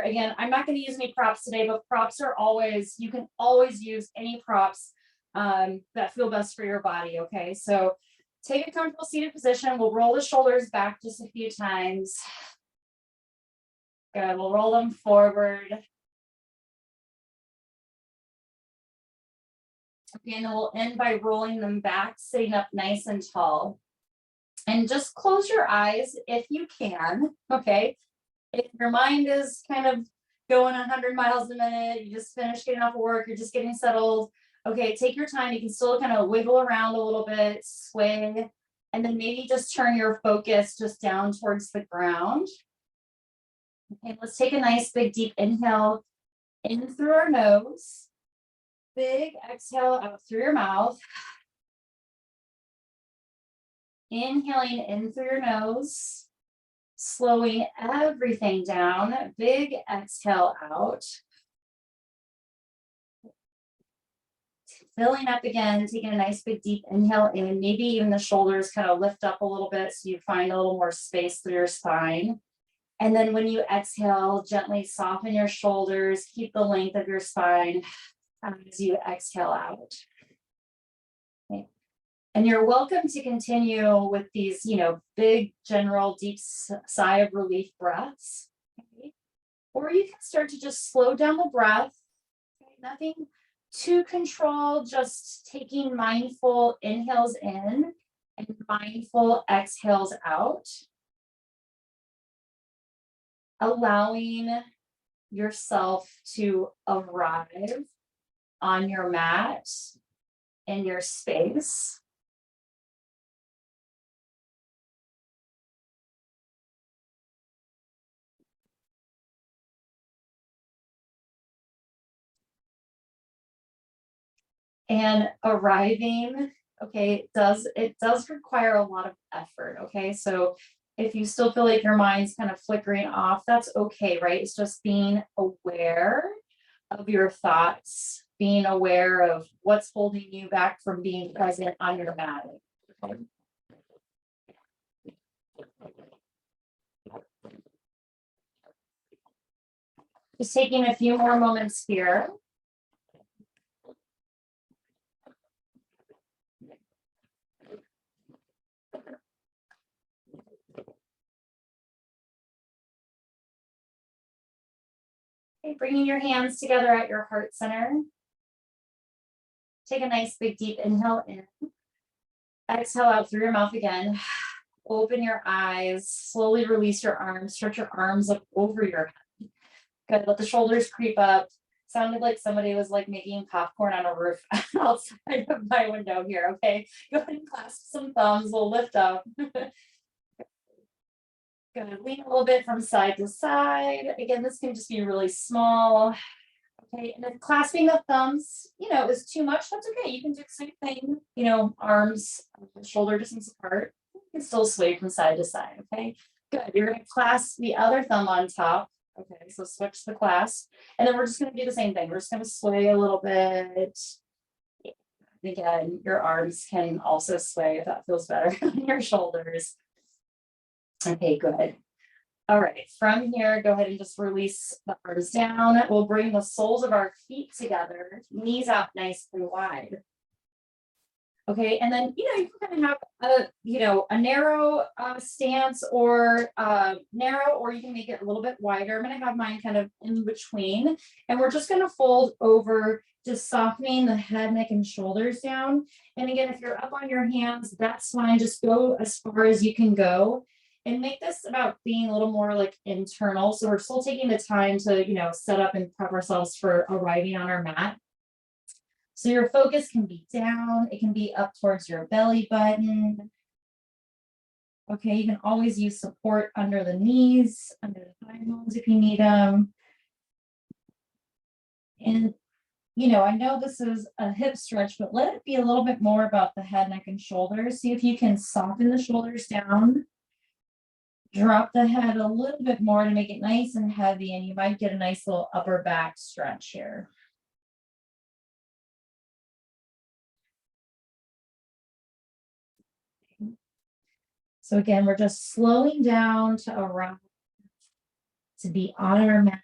Again, I'm not going to use any props today, but props are always, you can always use any props that feel best for your body. Okay, so take a comfortable seated position. We'll roll the shoulders back just a few times. Good, we'll roll them forward. Okay, and then we'll end by rolling them back, sitting up nice and tall. And just close your eyes if you can, okay? If your mind is kind of going 100 miles a minute, you just finished getting off of work, you're just getting settled, okay, take your time. You can still kind of wiggle around a little bit, sway, and then maybe just turn your focus just down towards the ground. Okay, let's take a nice big deep inhale in through our nose. Big exhale out through your mouth. Inhaling in through your nose, slowing everything down. Big exhale out. Filling up again, taking a nice big deep inhale in. Maybe even the shoulders kind of lift up a little bit so you find a little more space through your spine. And then when you exhale, gently soften your shoulders, keep the length of your spine as you exhale out. Okay. And you're welcome to continue with these, big, general, deep sigh of relief breaths. Okay. Or you can start to just slow down the breath. Okay. Nothing to control, just taking mindful inhales in and mindful exhales out. Allowing yourself to arrive on your mat in your space. And arriving, okay, it does require a lot of effort, okay? So if you still feel like your mind's kind of flickering off, that's okay, right? It's just being aware of your thoughts, being aware of what's holding you back from being present on your mat. Just taking a few more moments here. Okay, bringing your hands together at your heart center. Take a nice big deep inhale in. Exhale out through your mouth again. Open your eyes, slowly release your arms, stretch your arms up over your head. Good, let the shoulders creep up. Sounded like somebody was like making popcorn on a roof outside of my window here, okay? Go ahead and clasp some thumbs, we'll lift up. Good, lean a little bit from side to side. Again, this can just be really small. Okay, and if clasping the thumbs, is too much, that's okay. You can do the same thing, arms, shoulder distance apart. You can still sway from side to side, okay? Good, you're gonna clasp the other thumb on top. Okay, so switch the clasp. And then we're just gonna do the same thing. We're just gonna sway a little bit. Again, your arms can also sway if that feels better on your shoulders. Okay, good. All right, from here, go ahead and just release the arms down. We'll bring the soles of our feet together, knees out nice and wide. Okay, and then, you can kind of have a narrow stance or narrow, or you can make it a little bit wider. I'm gonna have mine kind of in between, and we're just gonna fold over, just softening the head, neck, and shoulders down. And again, if you're up on your hands, that's fine. Just go as far as you can go. And make this about being a little more like internal. So we're still taking the time to, set up and prep ourselves for arriving on our mat. So your focus can be down. It can be up towards your belly button. Okay, you can always use support under the knees, under the thigh bones if you need them. And, I know this is a hip stretch, but let it be a little bit more about the head, neck, and shoulders. See if you can soften the shoulders down. Drop the head a little bit more to make it nice and heavy, and you might get a nice little upper back stretch here. So again, we're just slowing down to arrive, to be on our mat.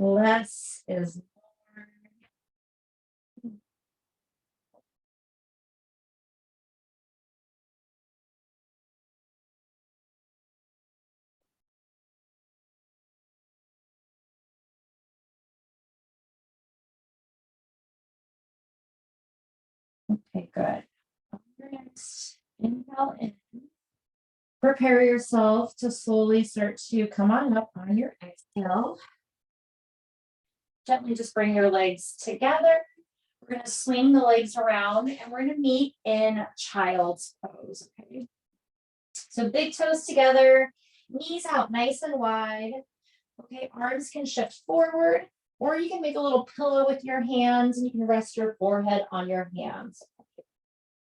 Less is more. Okay, good. Next, inhale in. Prepare yourself to slowly start to come on up on your exhale. Gently just bring your legs together. We're going to swing the legs around and we're going to meet in child's pose. Okay. So big toes together, knees out nice and wide. Okay, arms can shift forward, or you can make a little pillow with your hands and you can rest your forehead on your hands.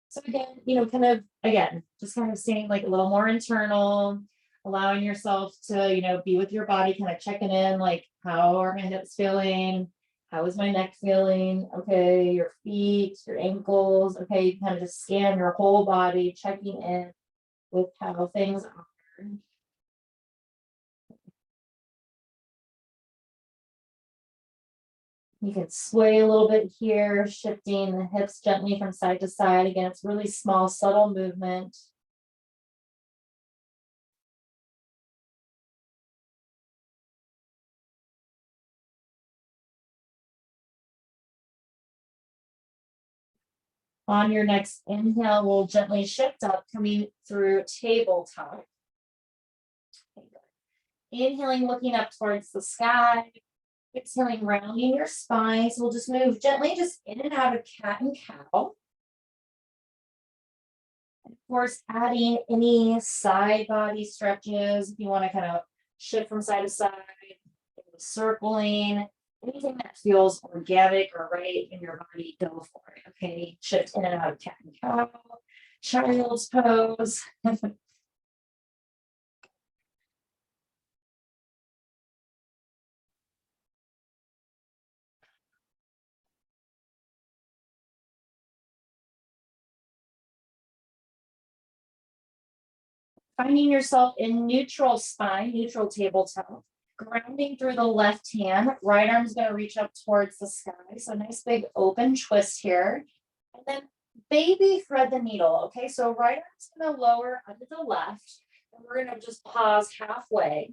So again, just kind of staying like a little more internal, allowing yourself to, be with your body, kind of checking in, like, how are my hips feeling? How is my neck feeling? Okay, your feet, your ankles. Okay, you kind of just scan your whole body, checking in with how things are. You can sway a little bit here, shifting the hips gently from side to side. Again, it's really small, subtle movement. On your next inhale, we'll gently shift up, coming through tabletop. Inhaling, looking up towards the sky. Exhaling, rounding your spine. So we'll just move gently just in and out of cat and cow. And of course, adding any side body stretches. If you want to kind of shift from side to side, circling, anything that feels organic or right in your body, go for it. Okay, shift in and out of cat and cow, child's pose. Finding yourself in neutral spine, neutral tabletop, grounding through the left hand. Right arm's going to reach up towards the sky. So nice big open twist here. And then baby thread the needle. Okay, so right arm's going to lower under the left. And we're going to just pause halfway.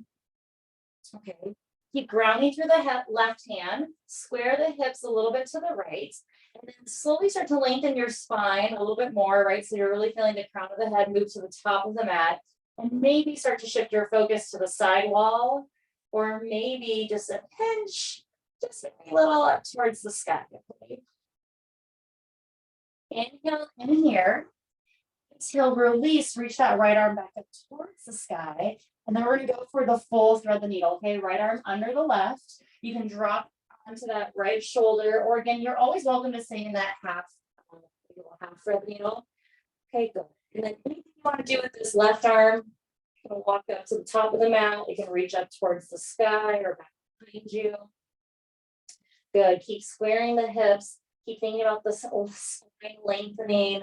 Okay, keep grounding through the left hand. Square the hips a little bit to the right. And then slowly start to lengthen your spine a little bit more, right? So you're really feeling the crown of the head move to the top of the mat. And maybe start to shift your focus to the side wall, or maybe just a pinch, just a little up towards the sky. Okay. Inhale in here. Exhale, release, reach that right arm back up towards the sky. And then we're going to go for the full thread the needle. Okay, right arm under the left. You can drop onto that right shoulder, or again, you're always welcome to stay in that half thread the needle. Okay, good. And then anything you want to do with this left arm, you can walk up to the top of the mat. You can reach up towards the sky or back behind you. Good. Keep squaring the hips. Keep thinking about the spine lengthening.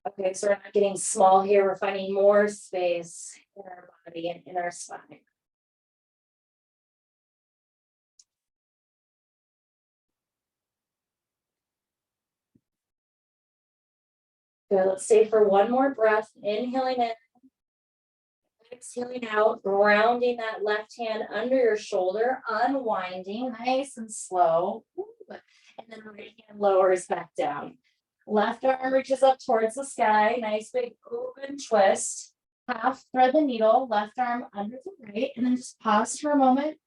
Okay, so we're not getting small here. We're finding more space in our body and in our spine. Good. Let's stay for one more breath. Inhaling in. Exhaling out, rounding that left hand under your shoulder, unwinding, nice and slow. And then right hand lowers back down. Left arm reaches up towards the sky, nice big open twist. Half thread the needle, left arm under the right, and then just pause for a moment.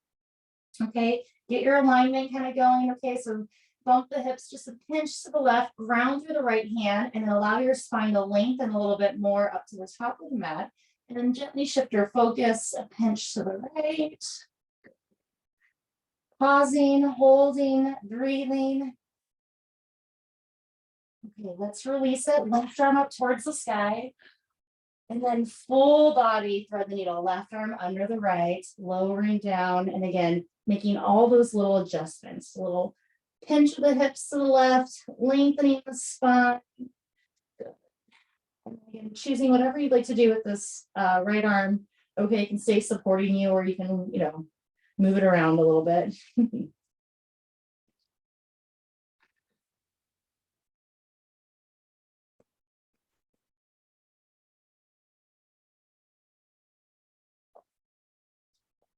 Okay, get your alignment kind of going. Okay, so bump the hips just a pinch to the left, ground through the right hand, and then allow your spine to lengthen a little bit more up to the top of the mat. And then gently shift your focus, a pinch to the right. Pausing, holding, breathing. Okay, let's release it. Left arm up towards the sky. And then full body thread the needle, left arm under the right, lowering down. And again, making all those little adjustments, a little pinch of the hips to the left, lengthening the spine. And again, choosing whatever you'd like to do with this right arm. Okay, it can stay supporting you, or you can, move it around a little bit.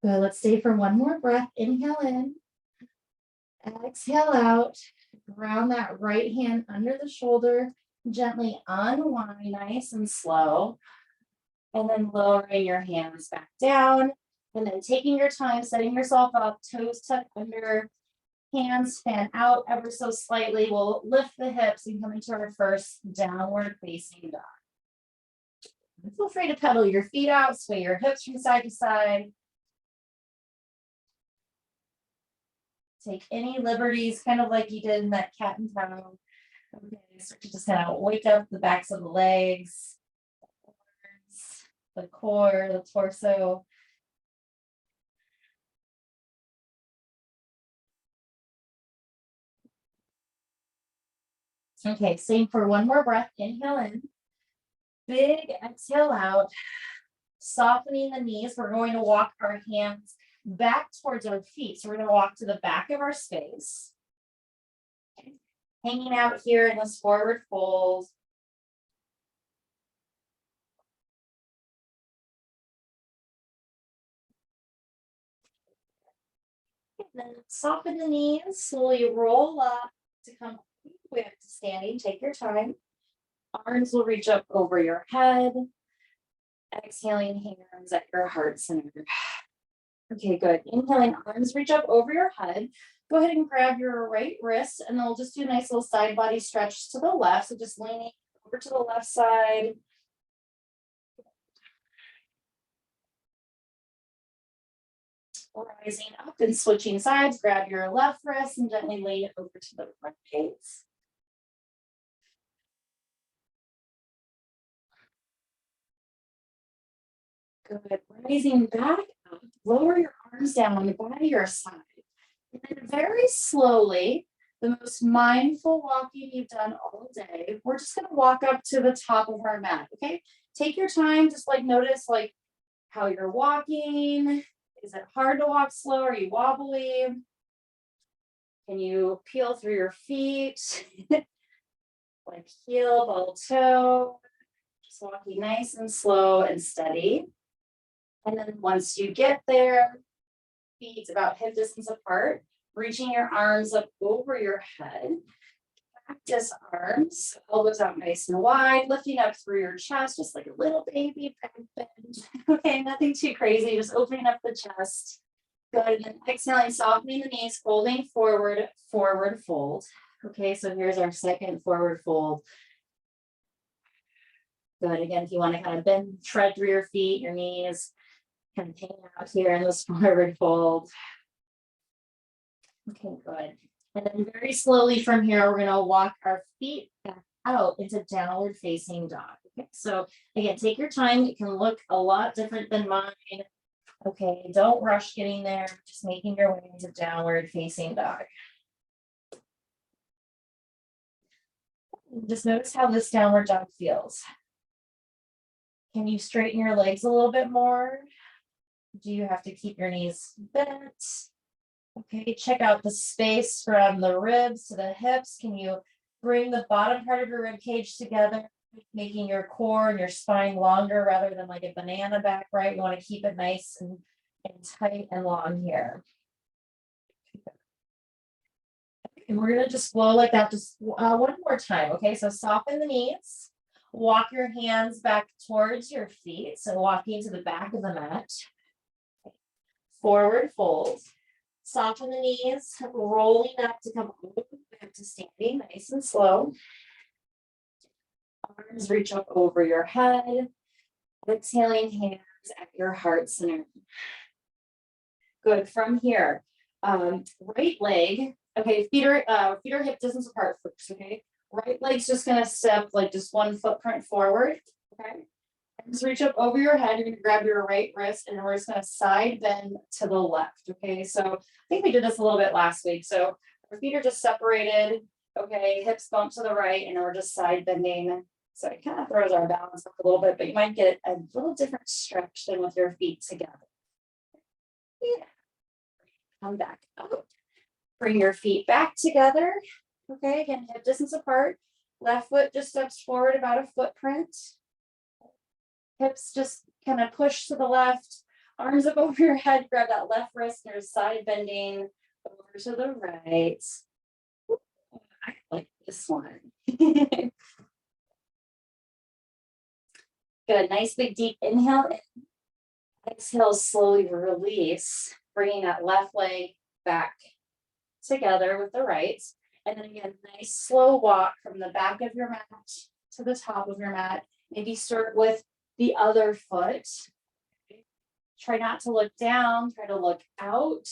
Good, let's stay for one more breath. Inhale in, exhale out, ground that right hand under the shoulder, gently unwind, nice and slow. And then lowering your hands back down. And then taking your time, setting yourself up, toes tucked under, hands fan out ever so slightly. We'll lift the hips and come into our first downward facing dog. Feel free to pedal your feet out, sway your hips from side to side. Take any liberties, kind of like you did in that cat and cow. Okay, start to just kind of wake up the backs of the legs, the core, the torso. Okay, same for one more breath. Inhale in. Big exhale out. Softening the knees. We're going to walk our hands back towards our feet. So we're going to walk to the back of our space. Okay. Hanging out here in this forward fold. And then soften the knees. Slowly roll up to come all the way up to standing. Take your time. Arms will reach up over your head. Exhaling, hands at your heart center. Okay, good. Inhaling, arms reach up over your head. Go ahead and grab your right wrist, and then we'll just do a nice little side body stretch to the left. So just leaning over to the left side. Rising up and switching sides. Grab your left wrist and gently lean it over to the right. Good. Rising back up. Lower your arms down by your side. And then very slowly, the most mindful walking you've done all day, we're just going to walk up to the top of our mat. Okay. Take your time. Just like notice like how you're walking. Is it hard to walk slow? Are you wobbly? Can you peel through your feet? Like heel, ball, toe. Just walking nice and slow and steady. And then once you get there, feet about hip distance apart, reaching your arms up over your head. Practice arms, elbows out nice and wide, lifting up through your chest, just like a little baby back bend. Okay, nothing too crazy, just opening up the chest. Good, and then exhaling, softening the knees, folding forward, forward fold. Okay, so here's our second forward fold. Good, again, if you want to kind of bend, tread through your feet, your knees, kind of hang out here in this forward fold. Okay, good. And then very slowly from here, we're going to walk our feet back out into downward facing dog. Okay, so again, take your time. It can look a lot different than mine. Okay, don't rush getting there. Just making your way into downward facing dog. Just notice how this downward dog feels. Can you straighten your legs a little bit more? Do you have to keep your knees bent? Okay, check out the space from the ribs to the hips. Can you bring the bottom part of your rib cage together, making your core and your spine longer rather than like a banana back, right? You want to keep it nice and tight and long here. And we're going to just flow like that just one more time. Okay, so soften the knees. Walk your hands back towards your feet. So walking to the back of the mat. Forward fold. Soften the knees, rolling up to come all the way back to standing, nice and slow. Arms reach up over your head. Exhaling, hands at your heart center. Good. From here, right leg. Okay, feet are hip distance apart first. Okay, right leg's just gonna step like just one footprint forward. Okay. Just reach up over your head. You're going to grab your right wrist and we're just going to side bend to the left. Okay, so I think we did this a little bit last week. So our feet are just separated. Okay, hips bump to the right and we're just side bending. So it kind of throws our balance up a little bit, but you might get a little different stretch than with your feet together. Yeah. Come back up. Bring your feet back together. Okay, again, hip distance apart. Left foot just steps forward about a footprint. Hips just kind of push to the left. Arms up over your head, grab that left wrist, there's side bending over to the right. I like this one. Good, nice big deep inhale in. Exhale, slowly release, bringing that left leg back together with the right. And then again, nice slow walk from the back of your mat to the top of your mat. Maybe start with the other foot. Try not to look down, try to look out.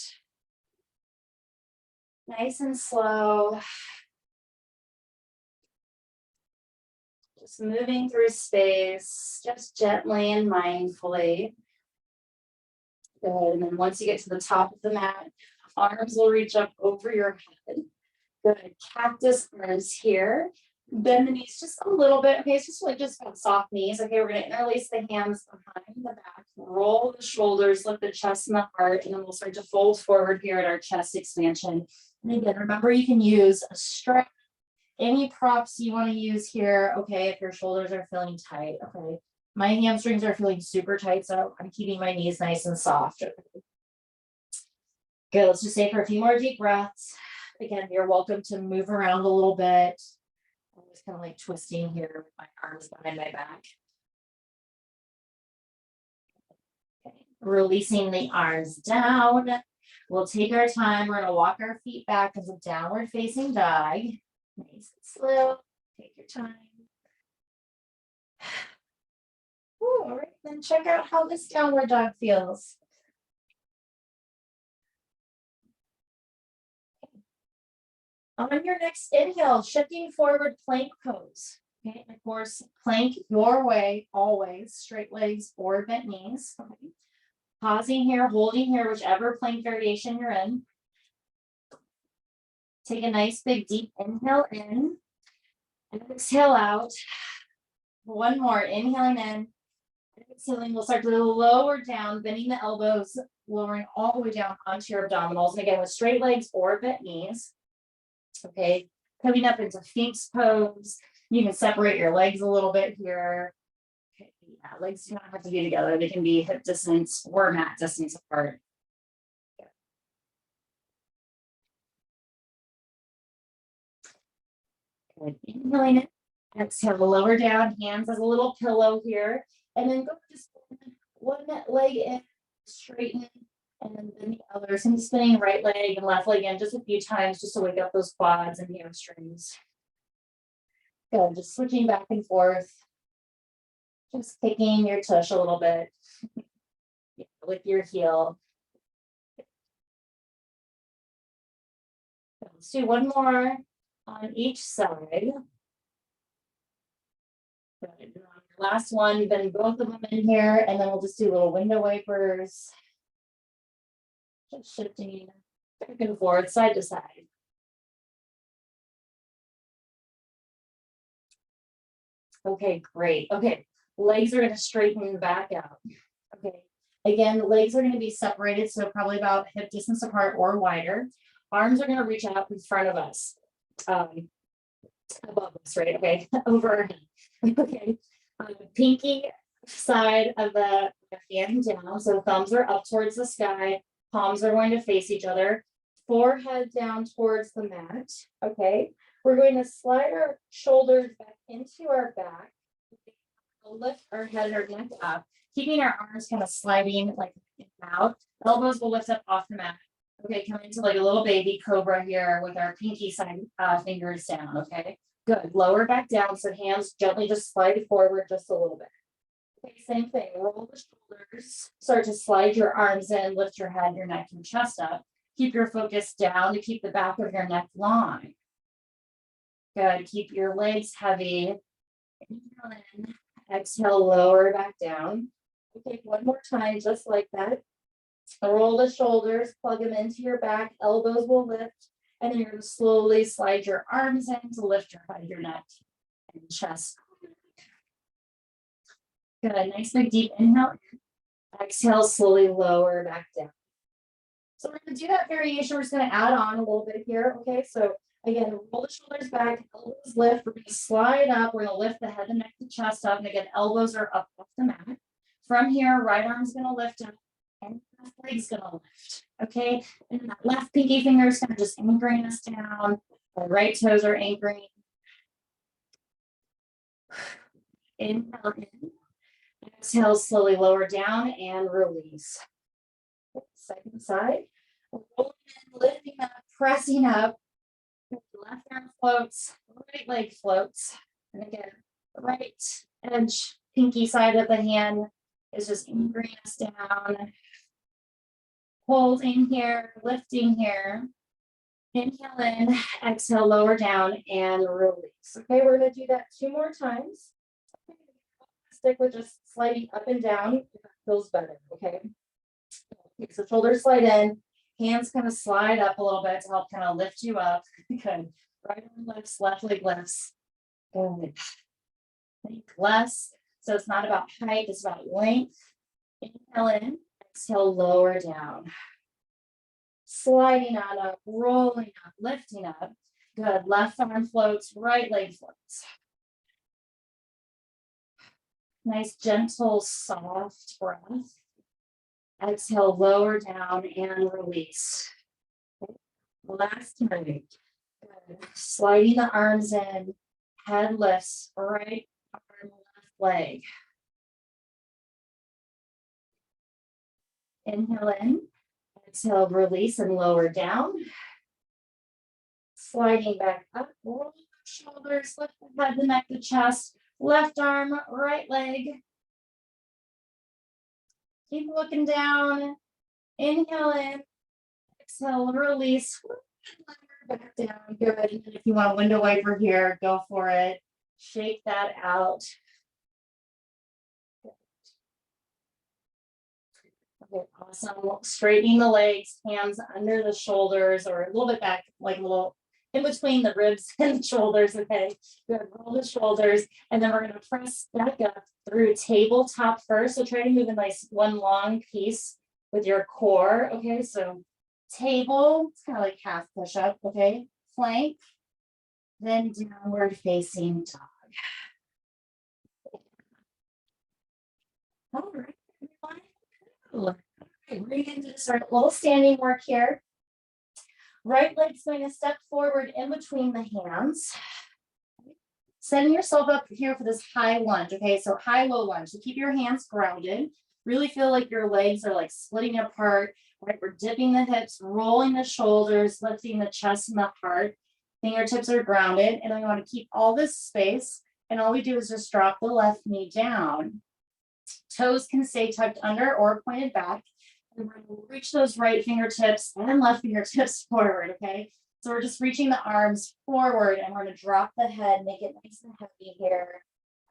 Nice and slow. Just moving through space, just gently and mindfully. Good, and then once you get to the top of the mat, arms will reach up over your head. Good, cactus arms here. Bend the knees just a little bit. Okay, it's just like just soft knees. Okay, we're gonna interlace the hands behind the back, roll the shoulders, lift the chest and the heart, and then we'll start to fold forward here at our chest expansion. And again, remember you can use a strap, any props you want to use here. Okay, if your shoulders are feeling tight. Okay, my hamstrings are feeling super tight, so I'm keeping my knees nice and soft. Okay. Good, let's just stay for a few more deep breaths. Again, you're welcome to move around a little bit. I'm just kind of like twisting here with my arms behind my back. Okay. Releasing the arms down. We'll take our time. We're going to walk our feet back as a downward facing dog. Nice and slow. Take your time. Ooh, all right, then check out how this downward dog feels. On your next inhale, shifting forward, plank pose. Okay, and of course, plank your way, always, straight legs or bent knees. Okay. Pausing here, holding here, whichever plank variation you're in. Take a nice big deep inhale in, and exhale out. One more, inhaling in, exhaling. We'll start to lower down, bending the elbows, lowering all the way down onto your abdominals. And again, with straight legs or bent knees. Okay, coming up into Sphinx pose. You can separate your legs a little bit here. Okay, yeah, legs do not have to be together. They can be hip distance or mat distance apart. Good. Inhaling it. Exhale, lower down, hands as a little pillow here. And then go just one leg in, straighten, and then the other. So I'm spinning right leg and left leg in just a few times just to wake up those quads and hamstrings. Good, just switching back and forth. Just kicking your tush a little bit with your heel. Let's do one more on each side. Good. Last one, bend both of them in here, and then we'll just do little window wipers. Just shifting back and forth, side to side. Okay, great. Okay, legs are going to straighten back out. Okay, again, legs are going to be separated, so probably about hip distance apart or wider. Arms are going to reach out in front of us, above us, right? Okay, over our head. Okay, pinky side of the hand down, so thumbs are up towards the sky, palms are going to face each other, forehead down towards the mat. Okay, we're going to slide our shoulders back into our back, we'll lift our head or neck up, keeping our arms kind of sliding like out. Elbows will lift up off the mat. Okay, come into like a little baby cobra here with our pinky side fingers down. Okay, good. Lower back down, so hands gently just slide forward just a little bit. Okay, same thing. Roll the shoulders. Start to slide your arms in, lift your head, your neck, your chest up. Keep your focus down to keep the back of your neck long. Good. Keep your legs heavy. Inhale in. Exhale, lower back down. Okay, one more time, just like that. Roll the shoulders, plug them into your back, elbows will lift, and then you're going to slowly slide your arms in to lift your head, your neck, and chest. Good, nice big deep inhale. Exhale, slowly lower back down. So we're going to do that variation. We're just going to add on a little bit here. Okay, so again, roll the shoulders back, elbows lift. We're going to slide up. We're going to lift the head, the neck, the chest up. And again, elbows are up off the mat. From here, right arm's going to lift up. And the left leg's gonna lift, okay? And that left pinky finger is gonna just anchoring us down. The right toes are anchoring. Inhale in. Exhale, slowly lower down and release. Second side. Rolling in, lifting up, pressing up. Left arm floats, right leg floats. And again, right edge, pinky side of the hand is just anchoring us down. Hold in here, lifting here. Inhale in, exhale, lower down and release. Okay, we're gonna do that 2 more times. Stick with just sliding up and down if it feels better, okay? Okay, so shoulders slide in, hands kind of slide up a little bit to help kind of lift you up. Good. Right arm lifts, left leg lifts. Good. Think less. So it's not about height, it's about length. Inhale in, exhale, lower down. Sliding on up, rolling up, lifting up. Good. Left arm floats, right leg floats. Nice, gentle, soft breath. Exhale, lower down and release. Last time. Good. Sliding the arms in, head lifts, right arm, left leg. Inhale in, exhale, release and lower down. Sliding back up, roll the shoulders, lift the head, the neck, the chest, left arm, right leg. Keep looking down. Inhale in, exhale, release. Back down. Good. And if you want a window wiper here, go for it. Shake that out. Okay, awesome. Straightening the legs, hands under the shoulders or a little bit back, like a little in between the ribs and the shoulders. Okay, good. Roll the shoulders, and then we're going to press back up through tabletop first. So try to move in nice one long piece with your core. Okay, so table, it's kind of like half push up. Okay, plank, then downward facing dog. All right, everyone. Okay, we're going to start a little standing work here. Right leg's going to step forward in between the hands. Setting yourself up here for this high lunge. Okay, so high, low lunge. So keep your hands grounded. Really feel like your legs are like splitting apart. Right, we're dipping the hips, rolling the shoulders, lifting the chest and the heart. Fingertips are grounded. And then we want to keep all this space. And all we do is just drop the left knee down. Toes can stay tucked under or pointed back. And we're going to reach those right fingertips and left fingertips forward, okay? So we're just reaching the arms forward and we're going to drop the head, make it nice and heavy here.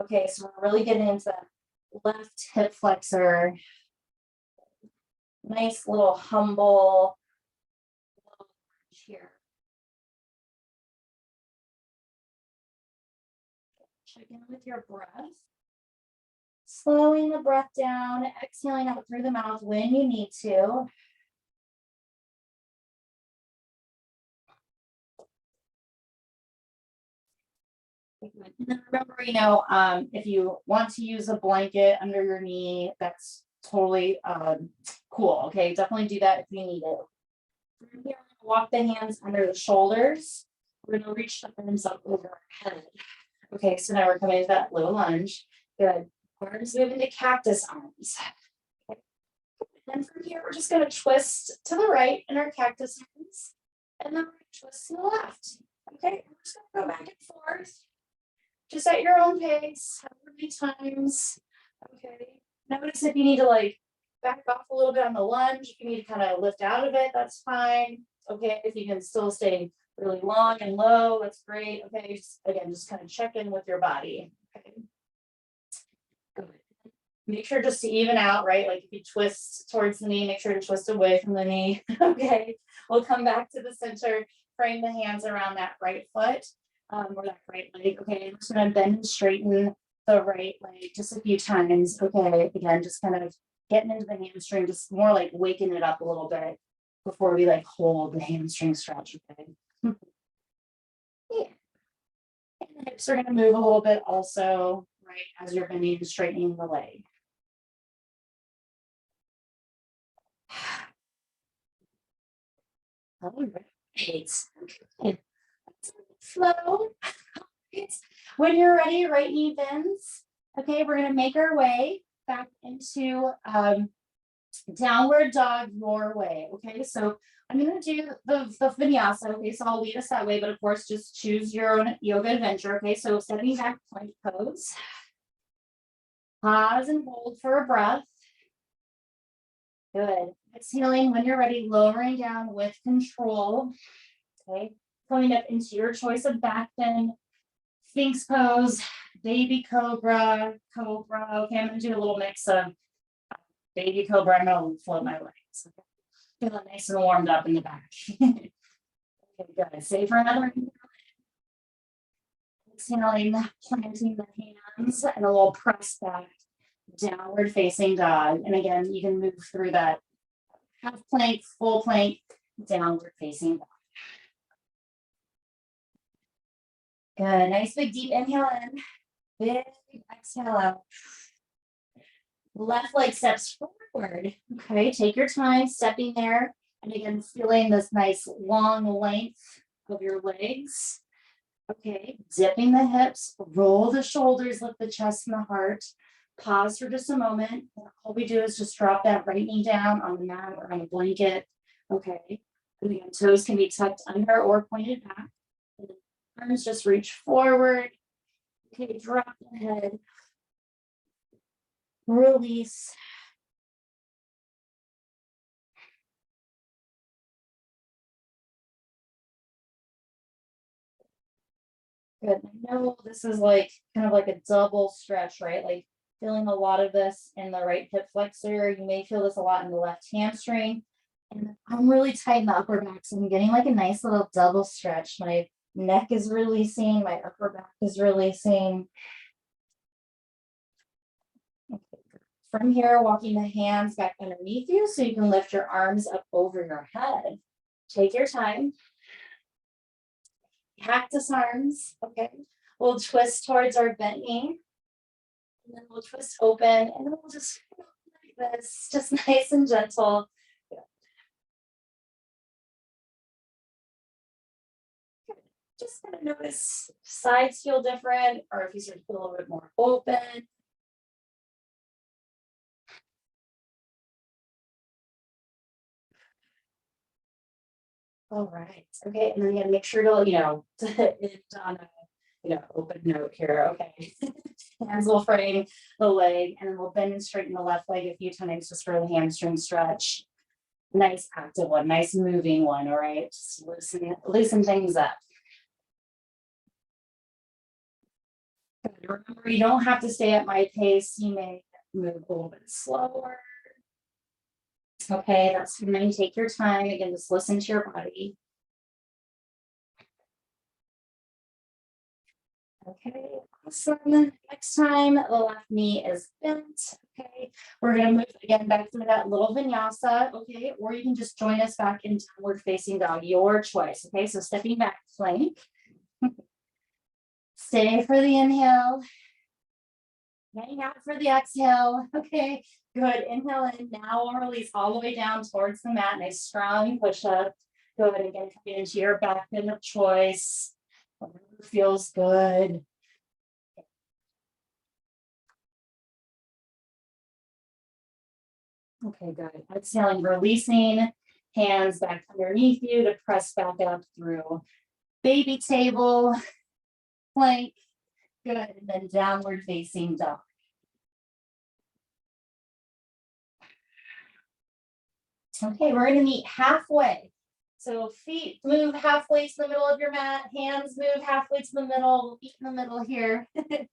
Okay, so we're really getting into that left hip flexor. Nice little humble here. Check in with your breath. Slowing the breath down, exhaling out through the mouth when you need to. And then remember, if you want to use a blanket under your knee, that's totally cool. Okay, definitely do that if you need it. From here, walk the hands under the shoulders. We're going to reach the arms up over our head. Okay, so now we're coming to that low lunge. Good. Arms move into cactus arms. Okay. And then from here, we're just going to twist to the right in our cactus arms. And then we're going to twist to the left. Okay, we're just going to go back and forth. Just at your own pace, however many times. Okay. Notice if you need to like back off a little bit on the lunge, if you need to kind of lift out of it, that's fine. Okay, if you can still stay really long and low, that's great. Okay, just kind of check in with your body. Okay. Good. Make sure just to even out, right? Like if you twist towards the knee, make sure to twist away from the knee. Okay, we'll come back to the center, frame the hands around that right foot. Or that right leg. Okay, I'm just going to bend and straighten the right leg just a few times. Okay, again, just kind of getting into the hamstring, just more like waking it up a little bit before we like hold the hamstring stretch. Okay. Yeah. And the hips are going to move a little bit also, right, as you're bending and straightening the leg. All right. Okay. Flow. When you're ready, right knee bends. Okay, we're gonna make our way back into downward dog your way. Okay, so I'm gonna do the vinyasa. Okay, so I'll lead us that way, but of course, just choose your own yoga adventure. Okay, so stepping back, plank pose. Pause and hold for a breath. Good. Exhaling when you're ready, lowering down with control. Okay, coming up into your choice of back bend, Sphinx pose, baby cobra, cobra. Okay, I'm gonna do a little mix of baby cobra. I'm gonna float my legs. Feel nice and warmed up in the back. Okay, good. Save for another. Exhaling, planting the hands, and a little press back, downward facing dog. And again, you can move through that half plank, full plank, downward facing dog. Good. Nice big deep inhale in. Big exhale out. Left leg steps forward. Okay, take your time stepping there. And again, feeling this nice long length of your legs. Okay, dipping the hips, roll the shoulders, lift the chest and the heart. Pause for just a moment. All we do is just drop that right knee down on the mat or on a blanket. Okay, and again, toes can be tucked under or pointed back. And arms just reach forward. Okay, drop the head. Release. Good. I know this is like kind of like a double stretch, right? Like feeling a lot of this in the right hip flexor. You may feel this a lot in the left hamstring. And I'm really tight in the upper back. So I'm getting like a nice little double stretch. My neck is releasing, my upper back is releasing. Okay. From here, walking the hands back underneath you so you can lift your arms up over your head. Take your time. Cactus arms, okay. We'll twist towards our bent knee. And then we'll twist open and then we'll just like this, just nice and gentle. Just kind of notice sides feel different, or if you start to feel a little bit more open. All right. Okay. And then you gotta make sure to, end on a, open note here. Okay. Hands will frame the leg, and then we'll bend and straighten the left leg a few times just for the hamstring stretch. Nice active one, nice moving one. All right. Just loosen things up. Remember, you don't have to stay at my pace. You may move a little bit slower. Okay, that's fine. Take your time. Again, just listen to your body. Okay, awesome. Next time, the left knee is bent. Okay, we're gonna move again back through that little vinyasa. Okay, or you can just join us back in downward facing dog, your choice. Okay, so stepping back, plank. Stay for the inhale. Hang out for the exhale. Okay, good. Inhale in. Now we'll release all the way down towards the mat. Nice strong push up. Good. Again, coming into your back bend of choice. Whatever feels good. Okay, good. Exhaling, releasing. Hands back underneath you to press back up through baby table, plank. Good. And then downward facing dog. Okay, we're going to meet halfway. So feet move halfway to the middle of your mat, hands move halfway to the middle, feet in the middle here. And then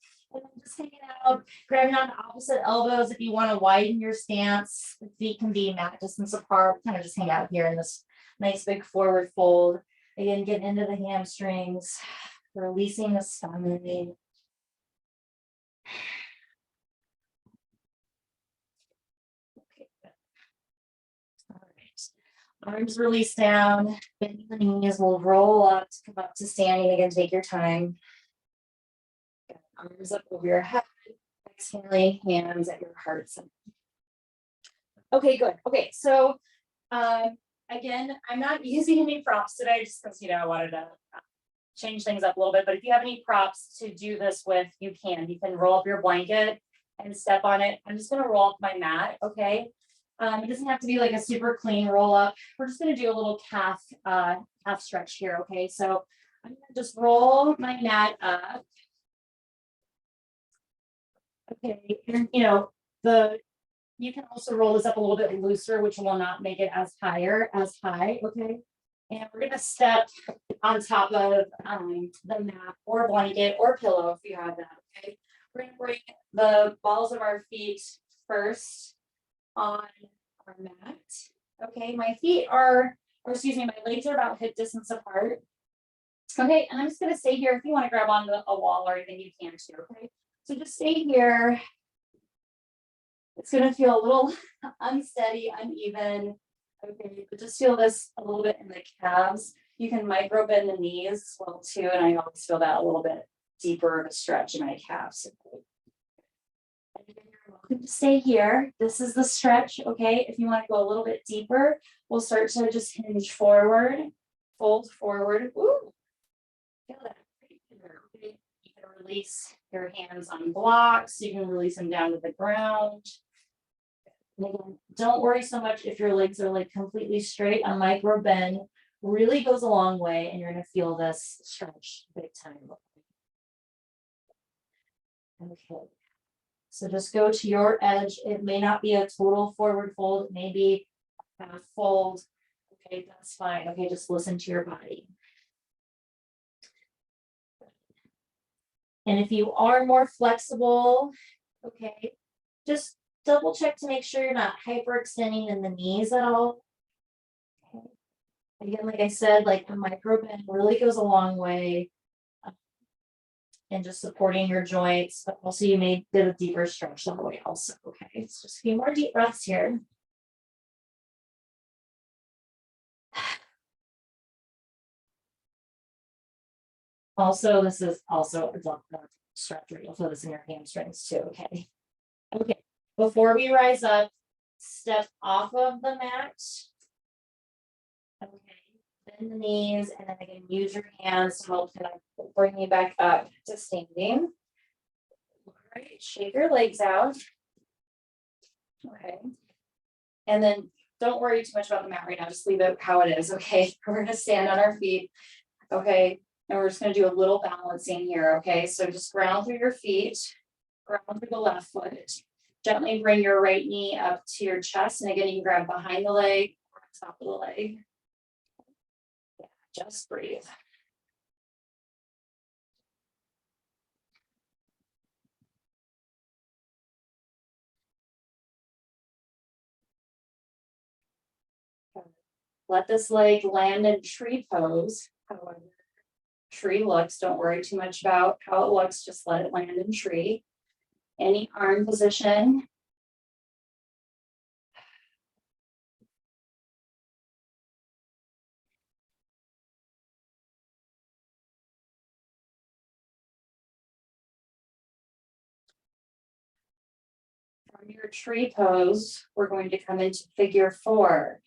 just hanging out, grabbing on the opposite elbows if you want to widen your stance. The feet can be mat distance apart, kind of just hang out here in this nice big forward fold. Again, getting into the hamstrings, releasing the spine. Arms release down, bend the knees, will roll up to come up to standing. Again, take your time. Arms up over your head, exhaling, hands at your heart center. Okay, good. Okay, so Again, I'm not using any props today just because, I wanted to change things up a little bit, but if you have any props to do this with, you can. You can roll up your blanket and step on it. I'm just gonna roll up my mat, okay? It doesn't have to be like a super clean roll up. We're just gonna do a little calf stretch here, okay? So I'm gonna just roll my mat up. Okay, and you can also roll this up a little bit looser, which will not make it as high, okay? And we're gonna step on top of the mat or blanket or pillow if you have that, okay? We're gonna bring the balls of our feet first on our mat. Okay, my legs are about hip distance apart. Okay, and I'm just gonna stay here. If you want to grab onto a wall or anything, you can too, okay? So just stay here. It's gonna feel a little unsteady, uneven. Okay, but just feel this a little bit in the calves. You can micro bend the knees as well too, and I always feel that a little bit deeper of a stretch in my calves. And you're welcome to stay here. This is the stretch, okay? If you want to go a little bit deeper, we'll start to just hinge forward, fold forward. Ooh, feel that. Okay. You can release your hands on blocks. You can release them down to the ground. And again, don't worry so much if your legs are like completely straight. A micro bend really goes a long way, and you're going to feel this stretch big time. Okay. So just go to your edge. It may not be a total forward fold. It may be a half fold. Okay, that's fine. Okay, just listen to your body. And if you are more flexible, okay, just double check to make sure you're not hyperextending in the knees at all. Okay. Again, like I said, like a micro bend really goes a long way in just supporting your joints, but also you may get a deeper stretch that way also. Okay, it's just a few more deep breaths here. Also, this is also a stretch where you'll feel this in your hamstrings too. Okay. Okay. Before we rise up, step off of the mat. Okay. Bend the knees, and then again, use your hands to help kind of bring you back up to standing. All right. Shake your legs out. Okay. And then don't worry too much about the mat right now. Just leave it how it is. Okay. We're going to stand on our feet. Okay. And we're just going to do a little balancing here. Okay. So just ground through your feet, ground through the left foot. Gently bring your right knee up to your chest. And again, you can grab behind the leg or on top of the leg. Yeah, just breathe. Let this leg land in tree pose. However, tree looks, don't worry too much about how it looks. Just let it land in tree. Any arm position. From your tree pose, we're going to come into figure 4.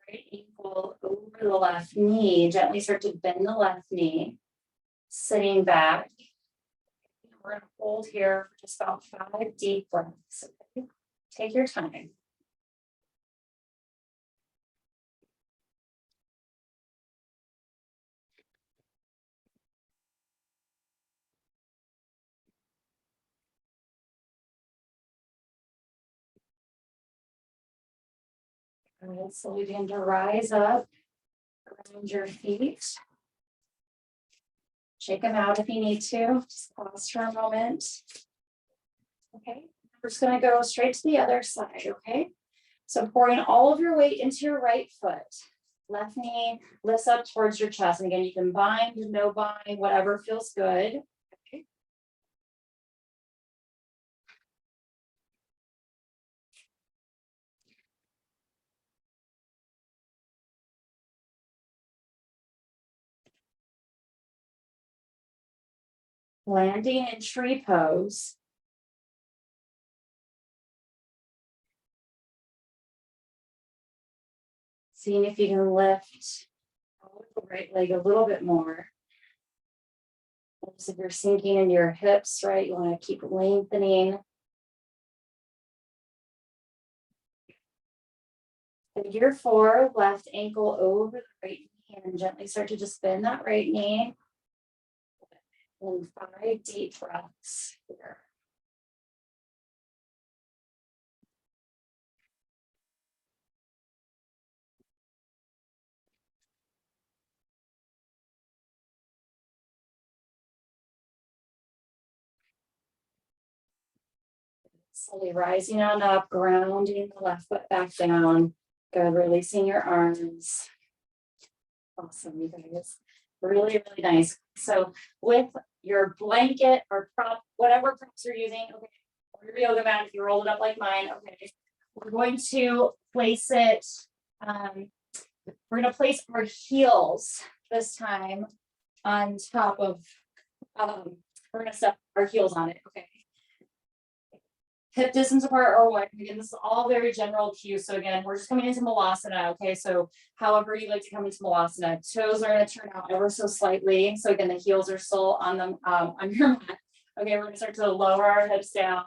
Right ankle over the left knee. Gently start to bend the left knee. Sitting back. We're going to hold here for just about 5 deep breaths. Okay? Take your time. And then slowly begin to rise up around your feet. Shake them out if you need to. Just pause for a moment. Okay, we're just going to go straight to the other side. Okay, so pouring all of your weight into your right foot. Left knee lifts up towards your chest. And again, you can bind, no bind, whatever feels good. Okay. Landing in tree pose. Seeing if you can lift the right leg a little bit more. So if you're sinking into your hips, right, you want to keep lengthening. Figure 4, left ankle over the right knee, and gently start to just bend that right knee. And 5 deep breaths here. Slowly rising on up, grounding the left foot back down. Good, releasing your arms. Awesome, you guys. Really, really nice. So with your blanket or prop, whatever props you're using, okay, or your yoga mat, if you roll it up like mine, okay, we're going to place it, we're going to place our heels this time on top of, we're going to step our heels on it, okay. Hip distance apart or what? Again, this is all very general cues. So again, we're just coming into Malasana. Okay, so however you like to come into Malasana, toes are going to turn out ever so slightly. So again, the heels are still on them on your mat. Okay, we're going to start to lower our hips down.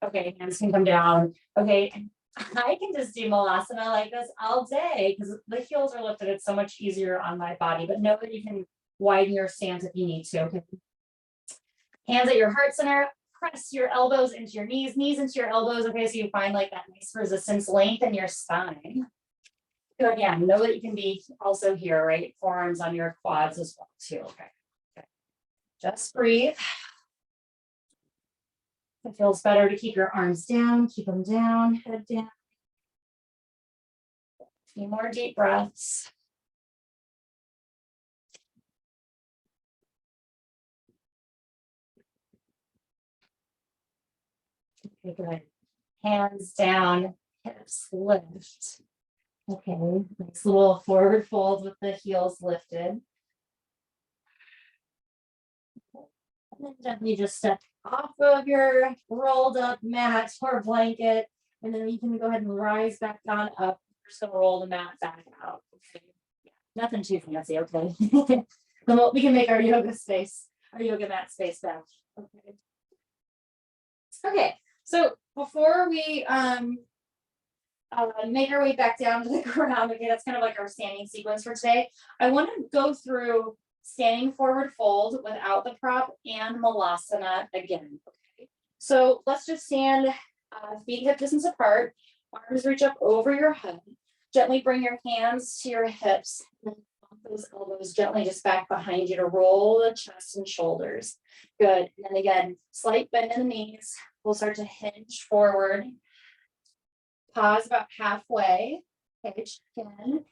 Okay, hands can come down. Okay, I can just do Malasana like this all day because the heels are lifted. It's so much easier on my body. But know that you can widen your stance if you need to. Okay, hands at your heart center. Press your elbows into your knees, knees into your elbows. Okay, so you find like that nice resistance, lengthen your spine. Good, yeah, know that you can be also here, right? Forearms on your quads as well too, okay. Just breathe. It feels better to keep your arms down, keep them down, head down. A few more deep breaths. Okay, good. Hands down, hips lift. Okay, nice little forward fold with the heels lifted. And then gently just step off of your rolled up mat or blanket. And then you can go ahead and rise back on up. We're just gonna roll the mat back out. Okay. Yeah, nothing too fancy, okay. We can make our yoga space, our yoga mat space back. Okay. Okay, so before we make our way back down to the ground, okay, that's kind of like our standing sequence for today. I want to go through standing forward fold without the prop and Malasana again. Okay, so let's just stand feet hip distance apart, arms reach up over your head. Gently bring your hands to your hips. And those elbows gently just back behind you to roll the chest and shoulders. Good. And then again, slight bend in the knees. We'll start to hinge forward. Pause about halfway. Okay, check in.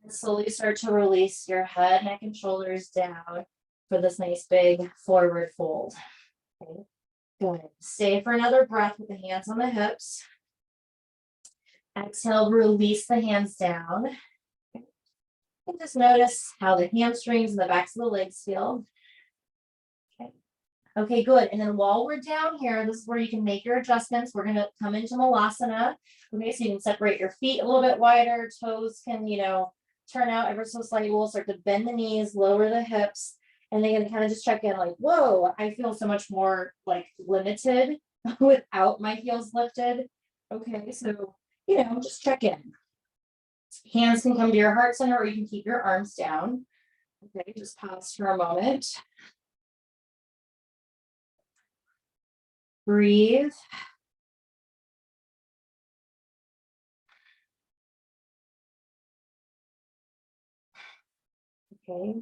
And slowly start to release your head, neck, and shoulders down for this nice big forward fold. Okay, good. Stay for another breath with the hands on the hips. Exhale, release the hands down. Okay. And just notice how the hamstrings and the backs of the legs feel. Okay. Okay, good. And then while we're down here, this is where you can make your adjustments. We're going to come into Malasana. Okay, so you can separate your feet a little bit wider. Toes can, turn out ever so slightly. We'll start to bend the knees, lower the hips, and then kind of just check in like, whoa, I feel so much more like limited without my heels lifted. Okay, so, just check in. Hands can come to your heart center or you can keep your arms down. Okay, just pause for a moment. Breathe. Okay,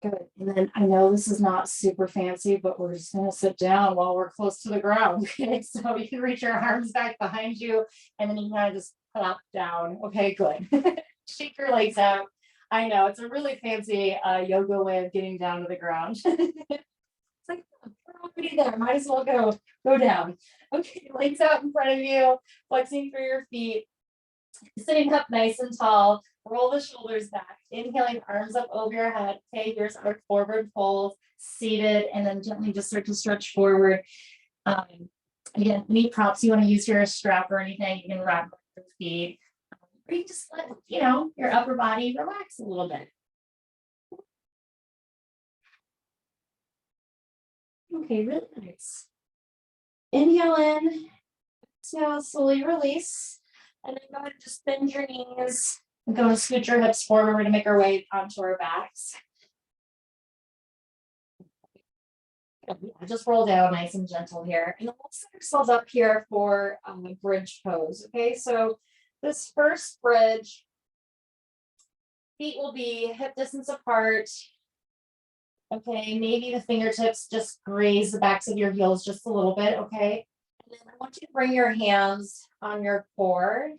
good. And then I know this is not super fancy, but we're just going to sit down while we're close to the ground. Okay, so you can reach your arms back behind you and then you kind of just plop down. Okay, good. Shake your legs out. I know it's a really fancy yoga way of getting down to the ground. It's like, we're already there. Might as well go down. Okay, legs out in front of you, flexing through your feet. Sitting up nice and tall, roll the shoulders back, inhaling, arms up over your head. Okay, here's our forward fold, seated, and then gently just start to stretch forward. Again, any props you want to use here, a strap or anything, you can wrap your feet. Or you just let, you know, your upper body relax a little bit. Okay, really nice. Inhale in, exhale, slowly release. And then go ahead and just bend your knees. Go and scoot your hips forward. We're going to make our way onto our backs. Just roll down nice and gentle here. And then we'll set ourselves up here for bridge pose. Okay, so this first bridge, feet will be hip distance apart. Okay, maybe the fingertips just graze the backs of your heels just a little bit. Okay, and then I want you to bring your hands on your core.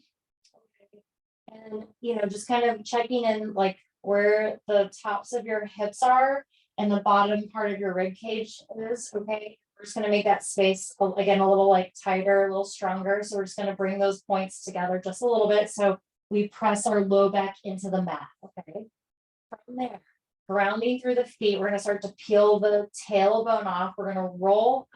Okay. And you know, just kind of checking in like where the tops of your hips are and the bottom part of your rib cage is. Okay, we're just going to make that space again a little like tighter, a little stronger. So we're just going to bring those points together just a little bit. So we press our low back into the mat. Okay, from there, grounding through the feet, we're going to start to peel the tailbone off. We're going to roll,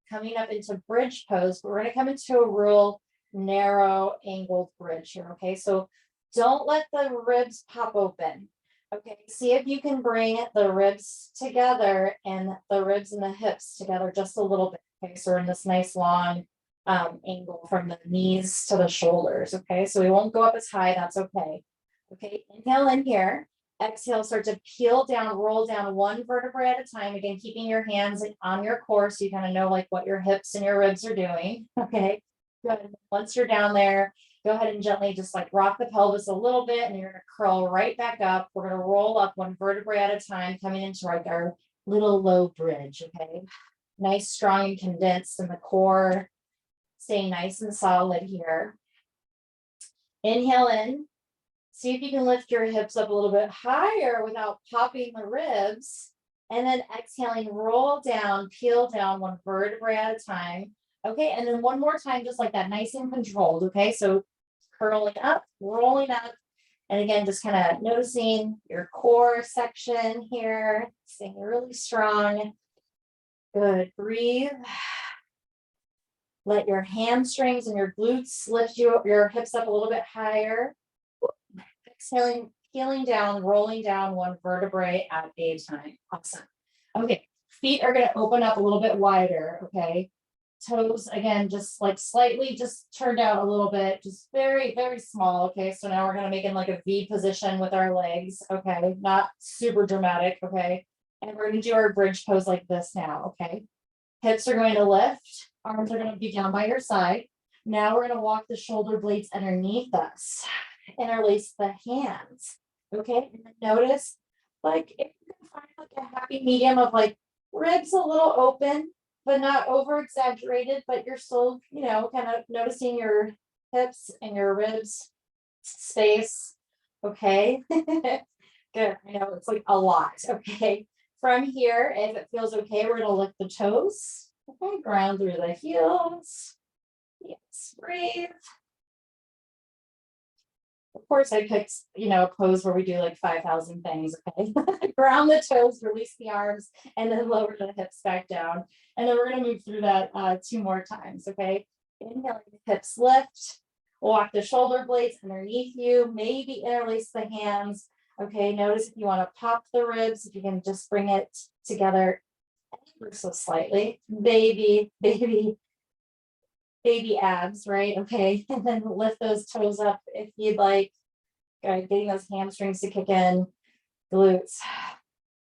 coming up into bridge pose, but we're going to come into a real narrow angled bridge here. Okay, so don't let the ribs pop open. Okay, see if you can bring the ribs together and the ribs and the hips together just a little bit. Okay, so we're in this nice long angle from the knees to the shoulders. Okay, so we won't go up as high. That's okay. Okay, inhale in here. Exhale, start to peel down, roll down one vertebrae at a time. Again, keeping your hands on your core so you kind of know like what your hips and your ribs are doing. Okay, good. Once you're down there, go ahead and gently just like rock the pelvis a little bit and you're going to curl right back up. We're going to roll up one vertebrae at a time, coming into like our little low bridge. Okay, nice, strong, and condensed in the core. Staying nice and solid here. Inhale in. See if you can lift your hips up a little bit higher without popping the ribs. And then exhaling, roll down, peel down one vertebrae at a time. Okay, and then one more time, just like that, nice and controlled. Okay, so curling up, rolling up. And again, just kind of noticing your core section here, staying really strong. Good, breathe. Let your hamstrings and your glutes lift your hips up a little bit higher. Exhaling, peeling down, rolling down one vertebrae at a time. Awesome. Okay, feet are going to open up a little bit wider. Okay, toes again, just like slightly just turned out a little bit, just very, very small. Okay, so now we're going to make in like a V position with our legs. Okay, not super dramatic. Okay, and we're going to do our bridge pose like this now. Okay, hips are going to lift, arms are going to be down by your side. Now we're going to walk the shoulder blades underneath us. Interlace the hands. Okay, and then notice like if you can find like a happy medium of like ribs a little open but not over exaggerated, but you're still, you know, kind of noticing your hips and your ribs space. Okay. Good. I know it's like a lot. Okay, from here, if it feels okay, we're going to lift the toes. Okay, ground through the heels. Yes, breathe. Of course, I picked, you know, a pose where we do like 5,000 things. Okay, ground the toes, release the arms, and then lower the hips back down. And then we're going to move through that 2 more times. Okay, inhaling, hips lift, walk the shoulder blades underneath you, maybe interlace the hands. Okay, notice if you want to pop the ribs, if you can just bring it together ever so slightly. Baby abs, right? Okay, and then lift those toes up if you'd like. Getting those hamstrings to kick in, glutes,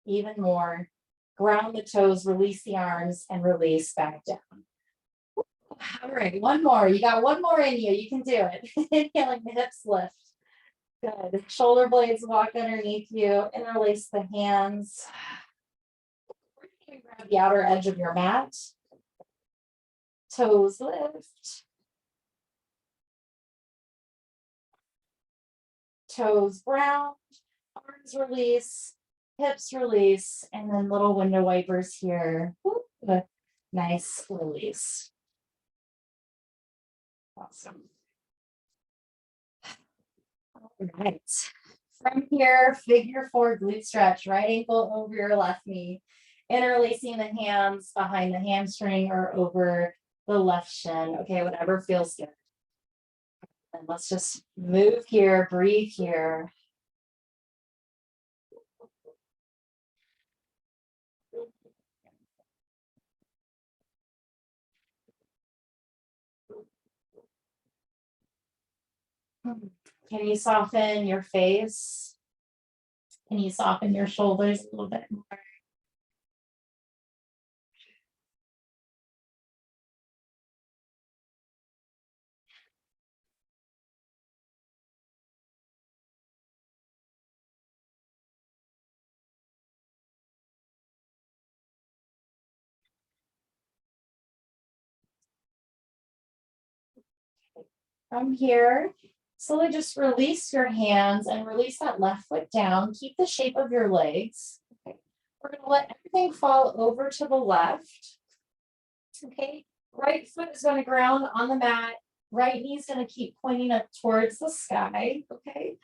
even more. Ground the toes, release the arms, and release back down. All right, one more. You got one more in you. You can do it. Inhaling, the hips lift. Good. Shoulder blades walk underneath you. Interlace the hands. Grab the outer edge of your mat. Toes lift. Toes ground, arms release, hips release, and then little window wipers here. Whoop, nice release. Awesome. All right. From here, figure 4 glute stretch, right ankle over your left knee, interlacing the hands behind the hamstring or over the left shin. Okay, whatever feels good. And let's just move here, breathe here. Can you soften your face? Can you soften your shoulders a little bit more? From here, slowly just release your hands and release that left foot down. Keep the shape of your legs. Okay. We're going to let everything fall over to the left. Okay. Right foot is going to ground on the mat. Right knee is going to keep pointing up towards the sky. Okay.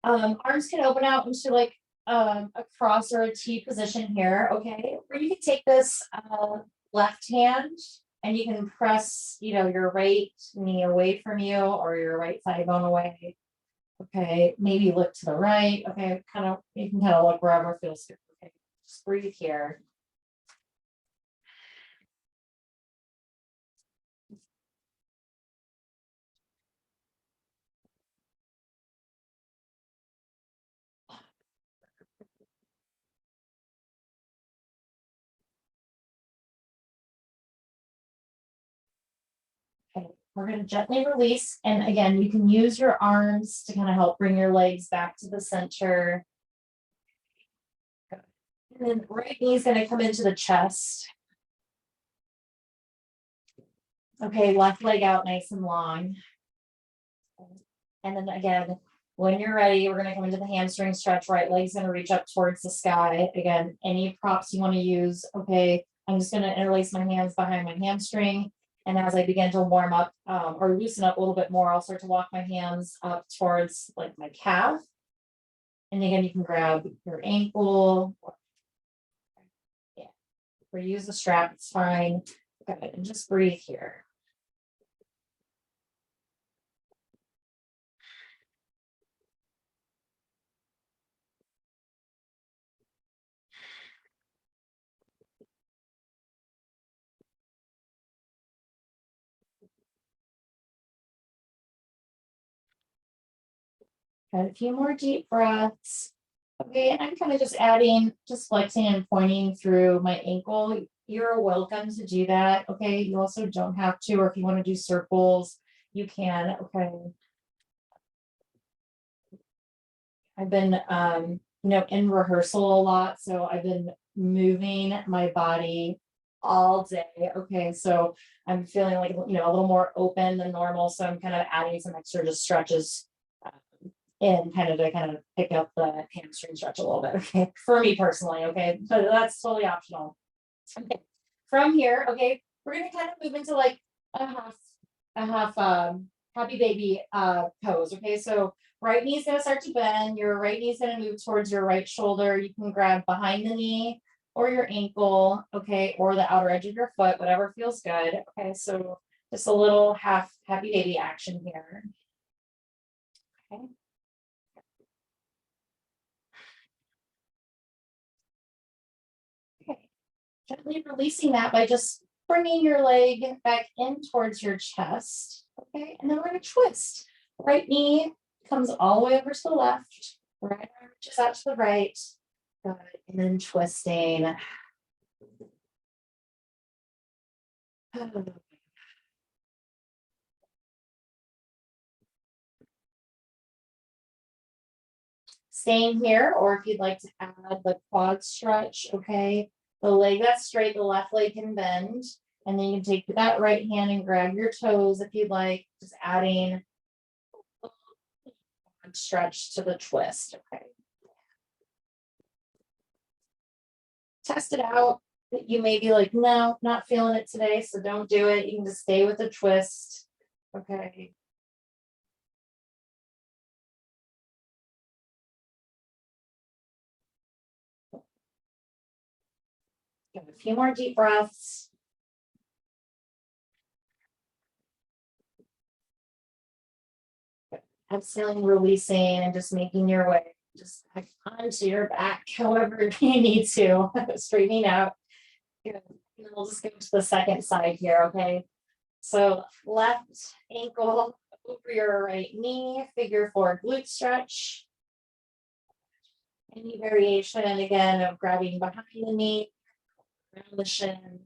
Arms can open out into like a cross or a T position here. Okay. Or you can take this left hand and you can press, your right knee away from you or your right thigh bone away. Okay, maybe look to the right. Okay, you can kind of look wherever feels good. Okay, just breathe here. Okay, we're going to gently release. And again, you can use your arms to kind of help bring your legs back to the center. And then right knee is going to come into the chest. Okay, left leg out nice and long. And then again, when you're ready, we're going to come into the hamstring stretch. Right leg's going to reach up towards the sky. Again, any props you want to use. Okay, I'm just going to interlace my hands behind my hamstring. And as I begin to warm up or loosen up a little bit more, I'll start to walk my hands up towards like my calf. And again, you can grab your ankle. Yeah, or use the strap, it's fine. Good, and just breathe here. Got a few more deep breaths. Okay, and I'm kind of just adding, just flexing and pointing through my ankle. You're welcome to do that. Okay, you also don't have to, or if you want to do circles, you can. Okay. I've been, in rehearsal a lot, so I've been moving my body all day. Okay, so I'm feeling like, a little more open than normal. So I'm kind of adding some extra just stretches in to pick up the hamstring stretch a little bit. Okay, for me personally. Okay, but that's totally optional. Okay, from here, okay, we're gonna kind of move into like a half happy baby pose. Okay, so right knee is gonna start to bend. Your right knee is gonna move towards your right shoulder. You can grab behind the knee or your ankle, okay, or the outer edge of your foot, whatever feels good. Okay, so just a little half happy baby action here. Okay. Okay. Gently releasing that by just bringing your leg back in towards your chest. Okay, and then we're going to twist. Right knee comes all the way over to the left. Right arm reaches out to the right. Good. And then twisting. Staying here, or if you'd like to add the quad stretch, okay, the leg that's straight, the left leg can bend, and then you can take that right hand and grab your toes if you'd like, just adding stretch to the twist. Okay, test it out. You may be like, no, not feeling it today, so don't do it. You can just stay with the twist. Okay. Give a few more deep breaths. Exhaling, releasing, and just making your way just back onto your back, however you need to, straightening out. Good. And then we'll just go to the second side here, okay? So left ankle over your right knee, figure four glute stretch. Any variation, again, of grabbing behind the knee, around the shin.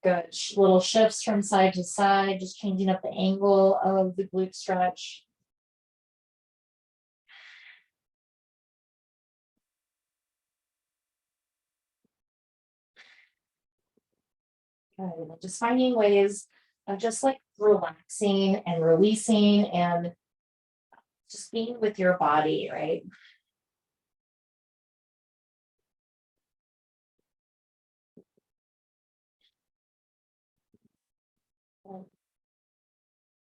Good. Little shifts from side to side, just changing up the angle of the glute stretch. Good. Just finding ways of just like relaxing and releasing and just being with your body, right?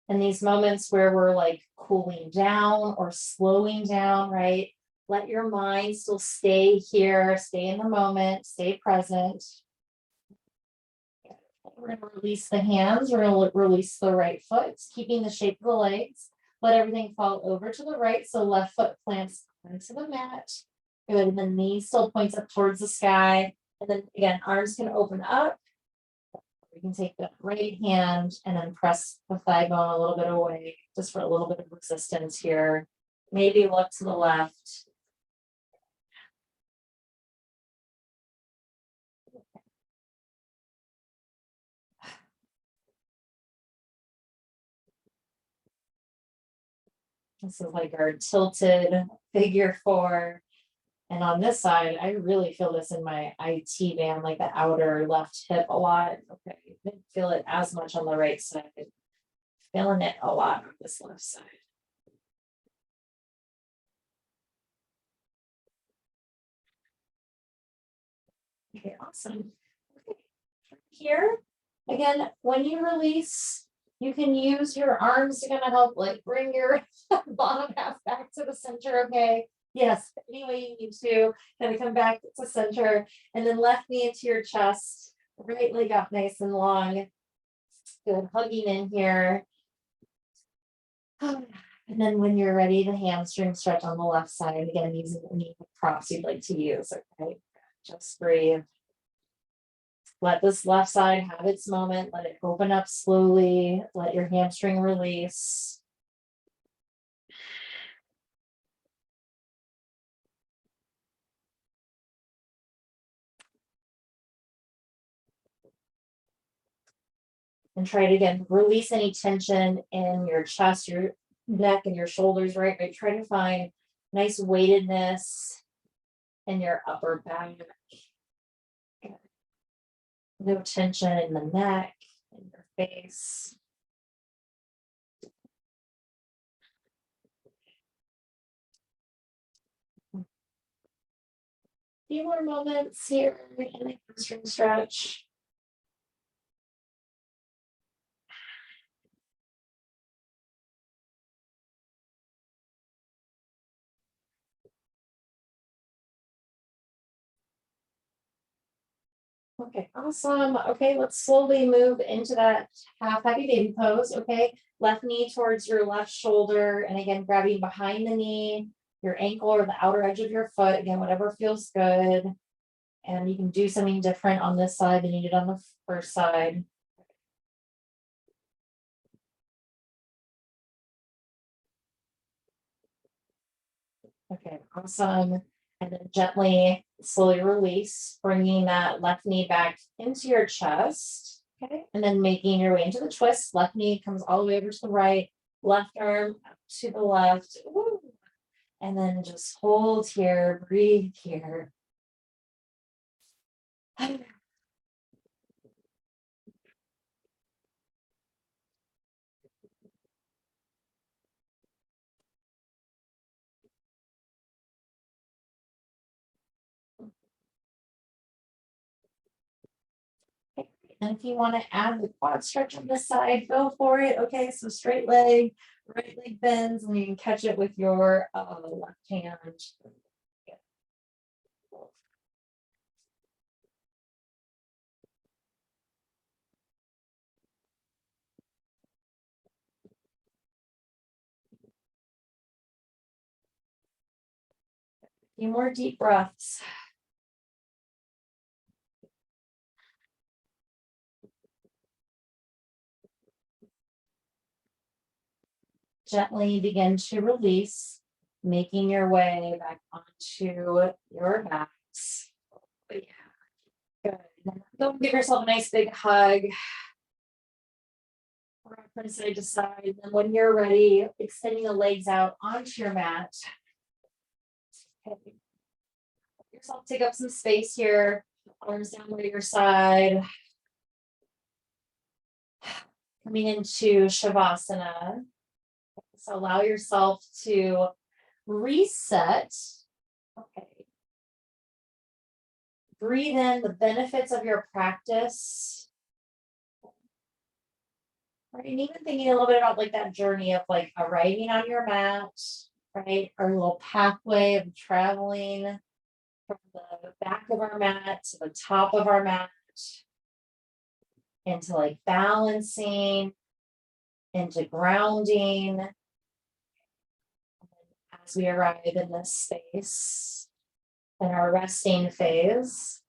And these moments where we're like cooling down or slowing down, right? Let your mind still stay here, stay in the moment, stay present. We're going to release the hands. We're going to release the right foot, keeping the shape of the legs. Let everything fall over to the right. So left foot plants onto the mat. Good. And the knee still points up towards the sky. And then again, arms can open up. You can take the right hand and then press the thigh bone a little bit away, just for a little bit of resistance here. Maybe look to the left. This is like our tilted figure four. And on this side, I really feel this in my IT band, like the outer left hip a lot. Okay, I didn't feel it as much on the right side. Feeling it a lot on this left side. Okay, awesome. Okay. Here, again, when you release, you can use your arms to kind of help like bring your bottom half back to the center, okay? Yes, any way you need to, kind of come back to center, and then left knee into your chest, right leg up nice and long. Good, hugging in here. And then when you're ready, the hamstring stretch on the left side, again, using any props you'd like to use, okay? Just breathe. Let this left side have its moment. Let it open up slowly. Let your hamstring release. And try it again. Release any tension in your chest, your neck, and your shoulders, right? Try to find nice weightedness in your upper back. No tension in the neck, in your face. Few more moments here in the hamstring stretch. Okay, awesome. Okay, let's slowly move into that half happy baby pose. Okay, left knee towards your left shoulder, and again, grabbing behind the knee, your ankle or the outer edge of your foot. Again, whatever feels good. And you can do something different on this side than you did on the first side. Okay, awesome. And then gently, slowly release, bringing that left knee back into your chest. Okay, and then making your way into the twist. Left knee comes all the way over to the right, left arm up to the left. Woo. And then just hold here, breathe here. And if you want to add the quad stretch on this side, go for it. Okay, so straight leg, right leg bends, and you can catch it with your left hand. few more deep breaths. Gently begin to release, making your way back onto your backs. Yeah. Good. Go give yourself a nice big hug. Rock from side to side. And when you're ready, extending the legs out onto your mat. Okay. Yourself take up some space here. Arms down by your side. Coming into Shavasana. So allow yourself to reset. Okay. Breathe in the benefits of your practice. Right, and even thinking a little bit about like that journey of like arriving on your mat, right? Our little pathway of traveling from the back of our mat to the top of our mat, into like balancing, into grounding. As we arrive in this space, in our resting phase.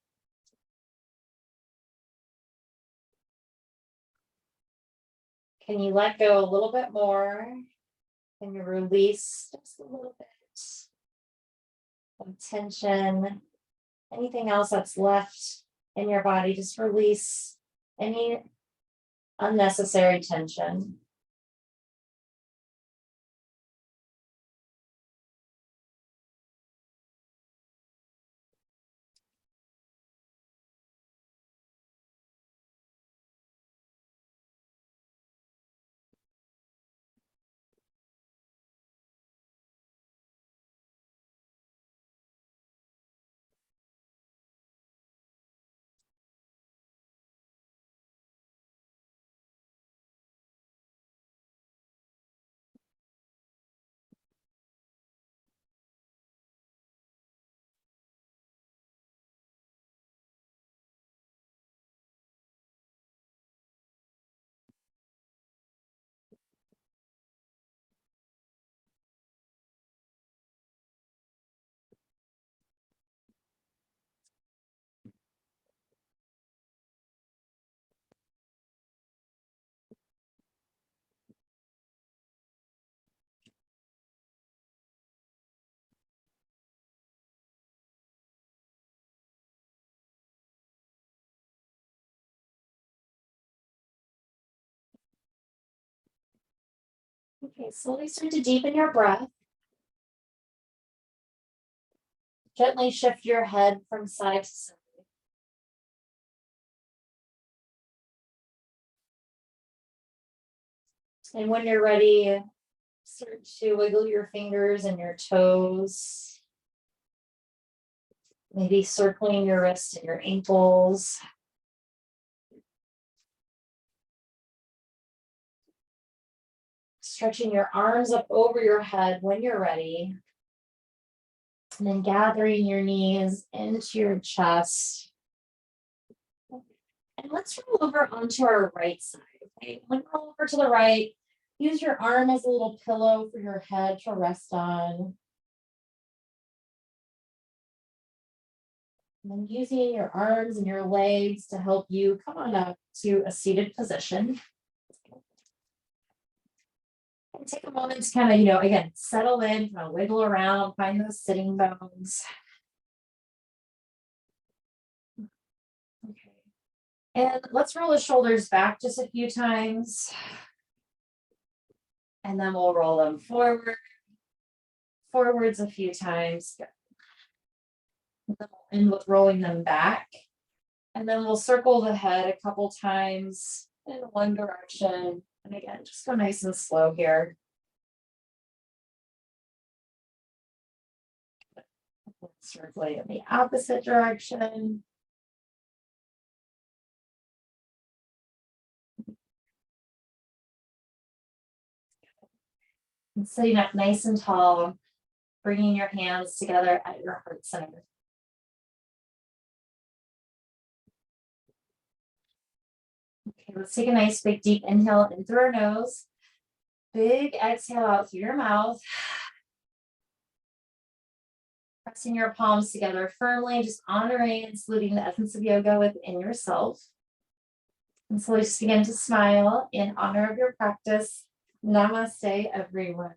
Can you let go a little bit more? Can you release just a little bit of tension? Anything else that's left in your body, just release any unnecessary tension. Okay, slowly start to deepen your breath. Gently shift your head from side to side. And when you're ready, start to wiggle your fingers and your toes. Maybe circling your wrists and your ankles. Stretching your arms up over your head when you're ready. And then gathering your knees into your chest. And let's roll over onto our right side. Okay, when you roll over to the right, use your arm as a little pillow for your head to rest on. And then using your arms and your legs to help you come on up to a seated position. And take a moment to kind of, again, settle in, kind of wiggle around, find those sitting bones. Okay. And let's roll the shoulders back just a few times. And then we'll roll them forwards a few times. And then we'll end with rolling them back. And then we'll circle the head a couple times in one direction. And again, just go nice and slow here. Circulate in the opposite direction. And sitting up nice and tall, bringing your hands together at your heart center. Okay, let's take a nice big deep inhale in through our nose. Big exhale out through your mouth. Pressing your palms together firmly, just honoring and saluting the essence of yoga within yourself. And slowly just begin to smile in honor of your practice. Namaste, everyone.